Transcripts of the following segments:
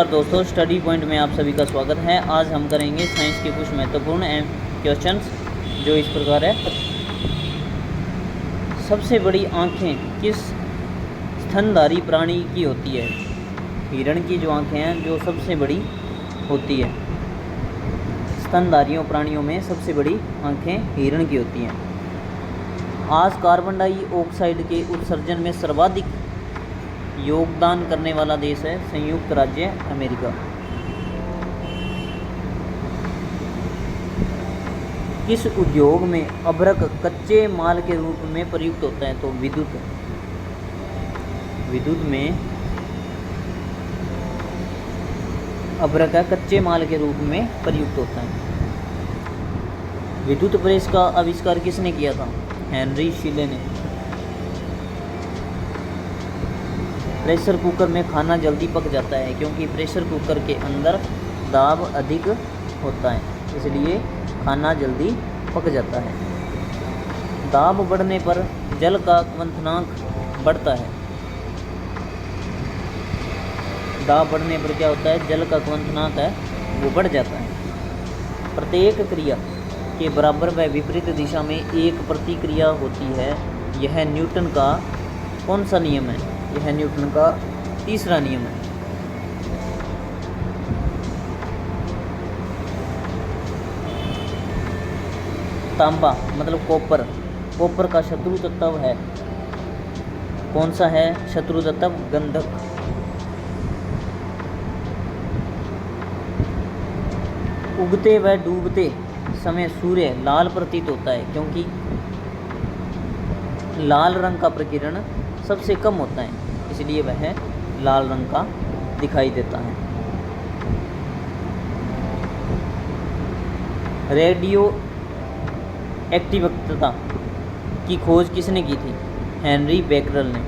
दोस्तों, study point में आप सभी का स्वागत है। आज हम करेंगे साइंस के कुछ महत्वपूर्ण क्वेश्चंस जो इस प्रकार है। सबसे बड़ी आँखें किस स्तनधारी प्राणी की होती है? हिरण की जो आँखें हैं जो सबसे बड़ी होती है, स्तनधारियों प्राणियों में सबसे बड़ी आँखें हिरण की होती हैं। आज कार्बन डाइऑक्साइड के उत्सर्जन में सर्वाधिक योगदान करने वाला देश है संयुक्त राज्य अमेरिका। किस उद्योग में अभ्रक कच्चे माल के रूप में प्रयुक्त होता है? तो विद्युत में अभ्रक कच्चे माल के रूप में प्रयुक्त होता है। विद्युत प्रेस का आविष्कार किसने किया था? हेनरी शीले ने। प्रेशर कुकर में खाना जल्दी पक जाता है क्योंकि प्रेशर कुकर के अंदर दाब अधिक होता है, इसलिए खाना जल्दी पक जाता है। दाब बढ़ने पर जल का क्वथनांक बढ़ता है। दाब बढ़ने पर क्या होता है? जल का क्वथनांक है वो बढ़ जाता है। प्रत्येक क्रिया के बराबर व विपरीत दिशा में एक प्रतिक्रिया होती है। यह न्यूटन का कौन सा नियम है? यह न्यूटन का तीसरा नियम है। तांबा मतलब कॉपर का शत्रु तत्व है कौन सा है? शत्रु तत्व गंधक। उगते व डूबते समय सूर्य लाल प्रतीत होता है क्योंकि लाल रंग का प्रकीर्ण सबसे कम होता है, इसलिए वह लाल रंग का दिखाई देता है। रेडियो एक्टिवता की खोज किसने की थी? हेनरी बेकरल ने।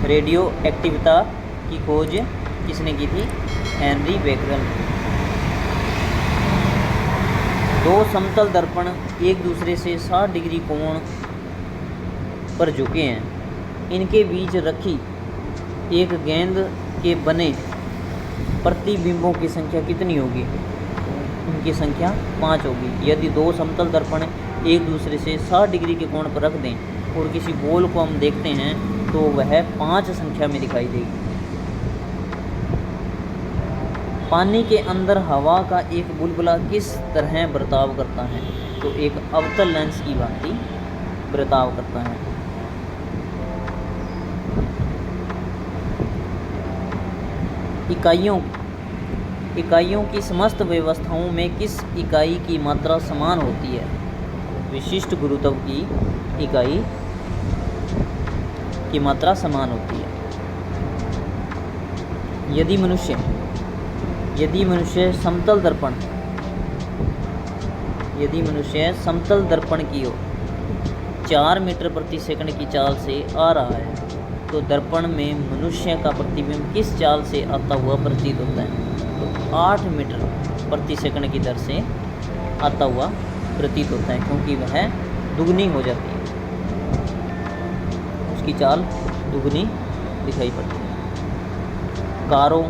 रेडियो एक्टिवता की खोज किसने की थी? हेनरी बेकरल ने। दो समतल दर्पण एक दूसरे से 60 डिग्री कोण पर झुके हैं। इनके बीच रखी एक गेंद के बने प्रतिबिंबों की संख्या कितनी होगी? इनकी संख्या 5 होगी। यदि दो समतल दर्पण एक दूसरे से 60 डिग्री के कोण पर रख दें और किसी बॉल को हम देखते हैं तो वह 5 संख्या में दिखाई देगी। पानी के अंदर हवा का एक बुलबुला किस तरह बर्ताव करता है? तो एक अवतल लेंस की भांति बर्ताव करता है। इकाइयों की समस्त व्यवस्थाओं में किस इकाई की मात्रा समान होती है? विशिष्ट गुरुत्व की इकाई की मात्रा समान होती है। यदि मनुष्य समतल दर्पण की ओर 4 मीटर प्रति सेकंड की चाल से आ रहा है तो दर्पण में मनुष्य का प्रतिबिंब किस चाल से आता हुआ प्रतीत होता है? तो 8 मीटर प्रति सेकंड की दर से आता हुआ प्रतीत होता है क्योंकि वह दुगनी हो जाती है, उसकी चाल दुगनी दिखाई पड़ती है। कारों,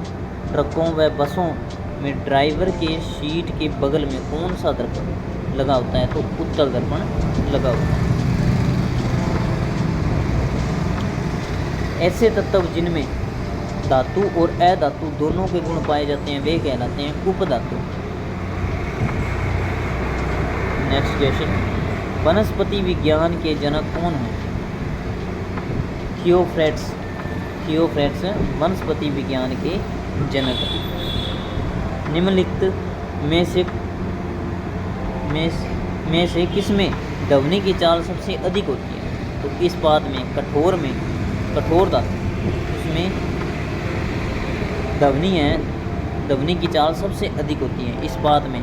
ट्रकों व बसों में ड्राइवर के सीट के बगल में कौन सा दर्पण लगा होता है? तो उत्तल दर्पण लगा होता है। ऐसे तत्व जिनमें धातु और अधातु दोनों के गुण पाए जाते हैं वे कहलाते हैं उपधातु। नेक्स्ट क्वेश्चन, वनस्पति विज्ञान के जनक कौन हैं? थियोफ्रेट्स वनस्पति विज्ञान के जनक। निम्नलिखित में से किसमें ध्वनि की चाल सबसे अधिक होती है? तो इस्पात में, कठोर धातु उसमें ध्वनि की चाल सबसे अधिक होती है इस्पात में।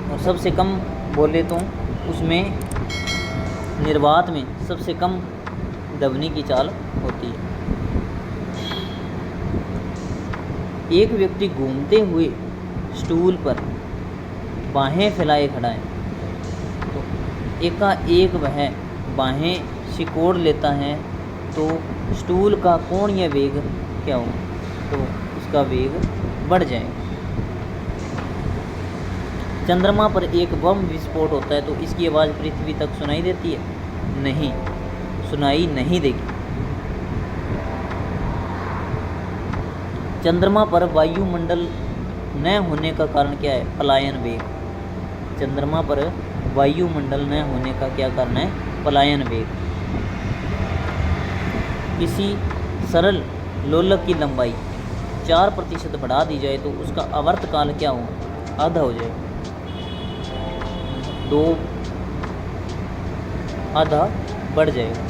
और सबसे कम बोले तो उसमें निर्वात में सबसे कम ध्वनि की चाल होती है। एक व्यक्ति घूमते हुए स्टूल पर बाहें फैलाए खड़ा है तो एकाएक वह बाहें सिकोड़ लेता है तो स्टूल का कोणीय वेग क्या हो, तो उसका वेग बढ़ जाएगा। चंद्रमा पर एक बम विस्फोट होता है तो इसकी आवाज़ पृथ्वी तक सुनाई देती है? नहीं, सुनाई नहीं देगी। चंद्रमा पर वायुमंडल न होने का कारण क्या है? पलायन वेग। चंद्रमा पर वायुमंडल न होने का क्या कारण है? पलायन वेग। किसी सरल लोलक की लंबाई 4% बढ़ा दी जाए तो उसका आवर्तकाल क्या हो? आधा हो जाए। 2 आधा बढ़ जाएगा,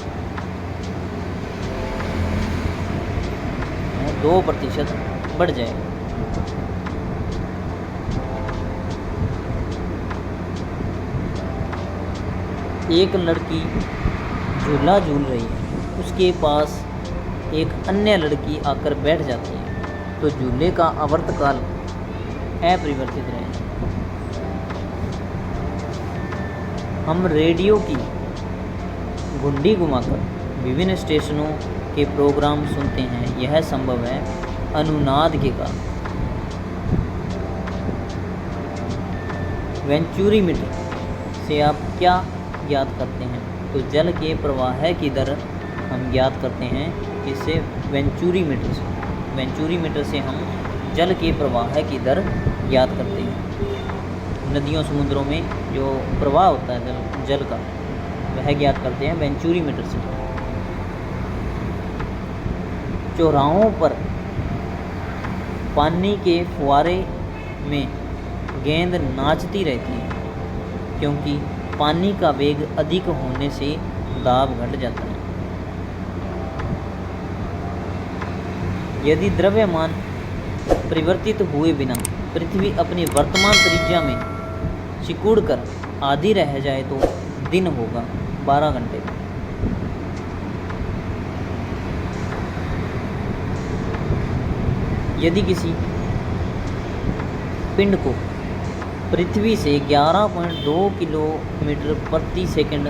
2% बढ़ जाएगा। एक लड़की झूला झूल रही है, उसके पास एक अन्य लड़की आकर बैठ जाती है तो झूले का आवर्तकाल अपरिवर्तित रहेगा। हम रेडियो की घुंडी घुमाकर विभिन्न स्टेशनों के प्रोग्राम सुनते हैं, यह संभव है अनुनाद के कारण। वेंचुरीमीटर से आप क्या ज्ञात करते हैं? तो जल के प्रवाह की दर हम ज्ञात करते हैं इससे वेंचुरीमीटर से हम जल के प्रवाह की दर ज्ञात करते हैं। नदियों समुद्रों में जो प्रवाह होता है जल का, वह ज्ञात करते हैं वेंचुरीमीटर से। चौराहों पर पानी के फुहारे में गेंद नाचती रहती है क्योंकि पानी का वेग अधिक होने से दाब घट जाता है। यदि द्रव्यमान परिवर्तित हुए बिना पृथ्वी अपनी वर्तमान त्रिज्या में सिकुड़कर आधी रह जाए तो दिन होगा 12 घंटे। यदि किसी पिंड को पृथ्वी से 11.2 किलोमीटर प्रति सेकंड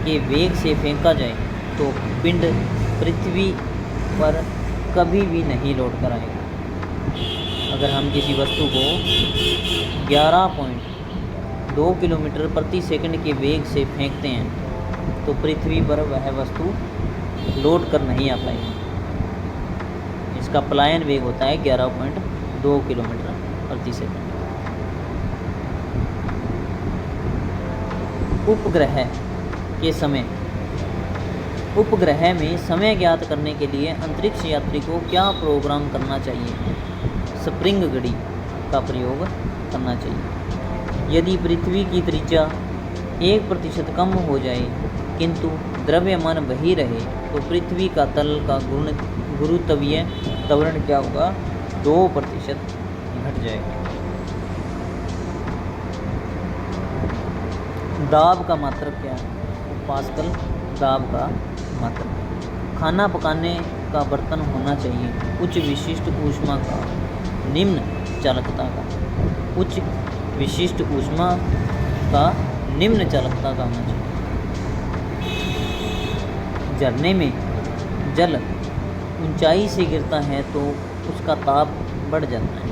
के वेग से फेंका जाए तो पिंड पृथ्वी पर कभी भी नहीं लौट कर आएगा। अगर हम किसी वस्तु को 11.2 किलोमीटर प्रति सेकंड के वेग से फेंकते हैं तो पृथ्वी पर वह वस्तु लौट कर नहीं आ पाएगी। इसका पलायन वेग होता है 11.2 किलोमीटर प्रति सेकंड। उपग्रह में समय ज्ञात करने के लिए अंतरिक्ष यात्री को क्या प्रोग्राम करना चाहिए? स्प्रिंग घड़ी का प्रयोग करना चाहिए। यदि पृथ्वी की त्रिज्या 1% कम हो जाए किंतु द्रव्यमान वही रहे तो पृथ्वी का तल का गुरुत्वीय त्वरण क्या होगा? 2% घट जाएगा। दाब का मात्रक क्या है? पास्कल दाब का मात्रक। खाना पकाने का बर्तन होना चाहिए उच्च विशिष्ट ऊष्मा का, निम्न चालकता का। उच्च विशिष्ट ऊष्मा का, निम्न चालकता का होना चाहिए। झरने में जल ऊंचाई से गिरता है तो उसका ताप बढ़ जाता है।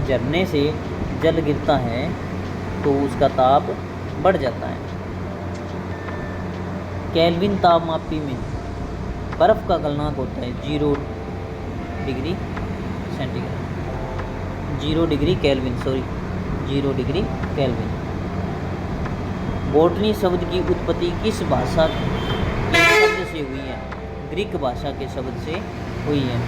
झरने से जल गिरता है तो उसका ताप बढ़ जाता है। केल्विन तापमापी में बर्फ़ का गलनांक होता है 0 degree centigrade, 0 degree kelvin. Botany शब्द की उत्पत्ति किस भाषा के शब्द से हुई है? ग्रीक भाषा के शब्द से हुई है।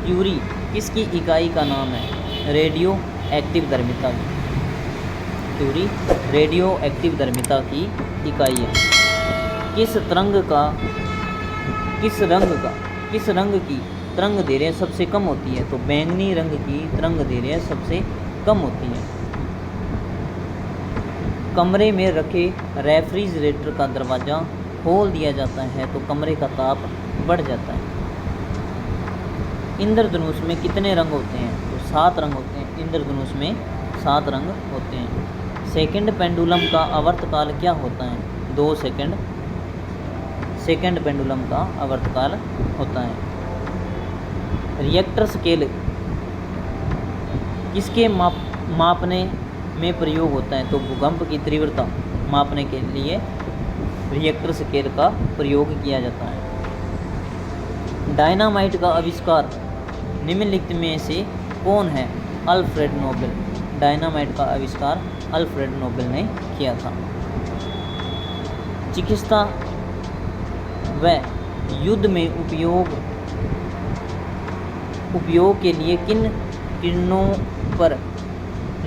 क्यूरी किसकी इकाई का नाम है? रेडियो एक्टिव धर्मिता की। क्यूरी रेडियो एक्टिव धर्मिता की इकाई है। किस रंग की तरंग दैर्घ्य सबसे कम होती है? तो बैंगनी रंग की तरंग दैर्घ्य सबसे कम होती है। कमरे में रखे रेफ्रिजरेटर का दरवाज़ा खोल दिया जाता है तो कमरे का ताप बढ़ जाता है। इंद्रधनुष में कितने रंग होते हैं? तो 7 रंग होते हैं। इंद्रधनुष में 7 रंग होते हैं। सेकंड पेंडुलम का आवर्तकाल क्या होता है? 2 सेकंड सेकंड पेंडुलम का आवर्तकाल होता है। रिएक्टर स्केल किसके मापने में प्रयोग होता है? तो भूकंप की तीव्रता मापने के लिए रिएक्टर स्केल का प्रयोग किया जाता है। डायनामाइट का आविष्कार निम्नलिखित में से कौन है? Alfred Nobel. डायनामाइट का आविष्कार अल्फ्रेड नोबेल ने किया था। चिकित्सा व युद्ध में उपयोग के लिए किन किरणों पर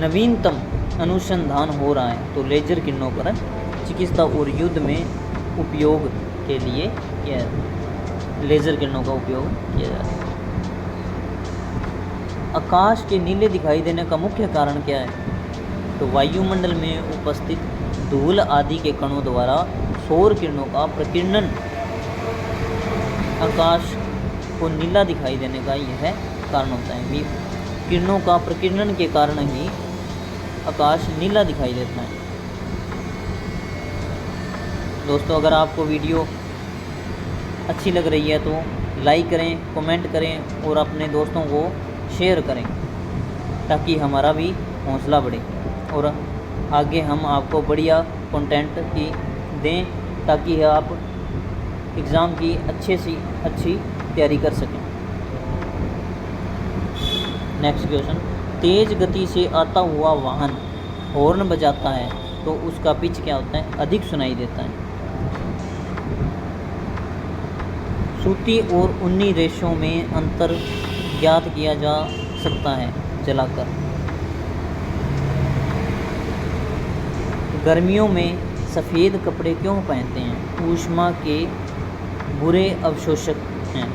नवीनतम अनुसंधान हो रहा है? तो लेजर किरणों पर चिकित्सा और युद्ध में उपयोग के लिए लेजर किरणों का उपयोग किया जाता है। आकाश के नीले दिखाई देने का मुख्य कारण क्या है? तो वायुमंडल में उपस्थित धूल आदि के कणों द्वारा सौर किरणों का प्रकीर्णन आकाश को नीला दिखाई देने का यह कारण होता है। किरणों का प्रकीर्णन के कारण ही आकाश नीला दिखाई देता है। दोस्तों, अगर आपको वीडियो अच्छी लग रही है तो लाइक करें, कमेंट करें और अपने दोस्तों को शेयर करें ताकि हमारा भी हौसला बढ़े और आगे हम आपको बढ़िया कंटेंट की दें ताकि आप एग्ज़ाम की अच्छी तैयारी कर सकें। नेक्स्ट क्वेश्चन, तेज़ गति से आता हुआ वाहन हॉर्न बजाता है तो उसका पिच क्या होता है? अधिक सुनाई देता है। सूती और ऊनी रेशों में अंतर ज्ञात किया जा सकता है जलाकर। गर्मियों में सफ़ेद कपड़े क्यों पहनते हैं? ऊष्मा के बुरे अवशोषक हैं।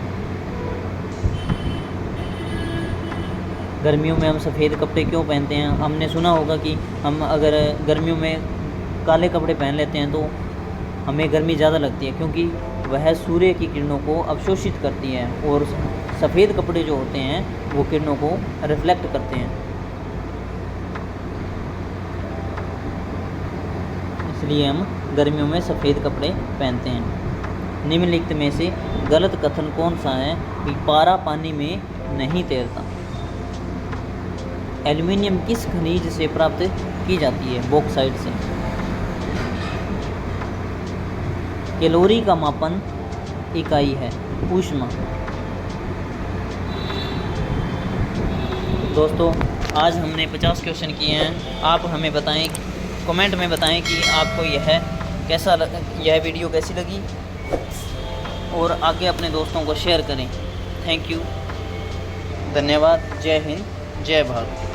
गर्मियों में हम सफ़ेद कपड़े क्यों पहनते हैं? हमने सुना होगा कि हम अगर गर्मियों में काले कपड़े पहन लेते हैं तो हमें गर्मी ज़्यादा लगती है क्योंकि वह सूर्य की किरणों को अवशोषित करती है और सफ़ेद कपड़े जो होते हैं वो किरणों को रिफ्लेक्ट करते हैं, इसलिए हम गर्मियों में सफ़ेद कपड़े पहनते हैं। निम्नलिखित में से गलत कथन कौन सा है कि पारा पानी में नहीं तैरता? एल्युमिनियम किस खनिज से प्राप्त की जाती है? बॉक्साइट से। कैलोरी का मापन इकाई है ऊष्मा। दोस्तों, आज हमने 50 क्वेश्चन किए हैं। आप हमें बताएं, कमेंट में बताएं कि आपको यह वीडियो कैसी लगी और आगे अपने दोस्तों को शेयर करें। थैंक यू, धन्यवाद। जय हिंद, जय भारत।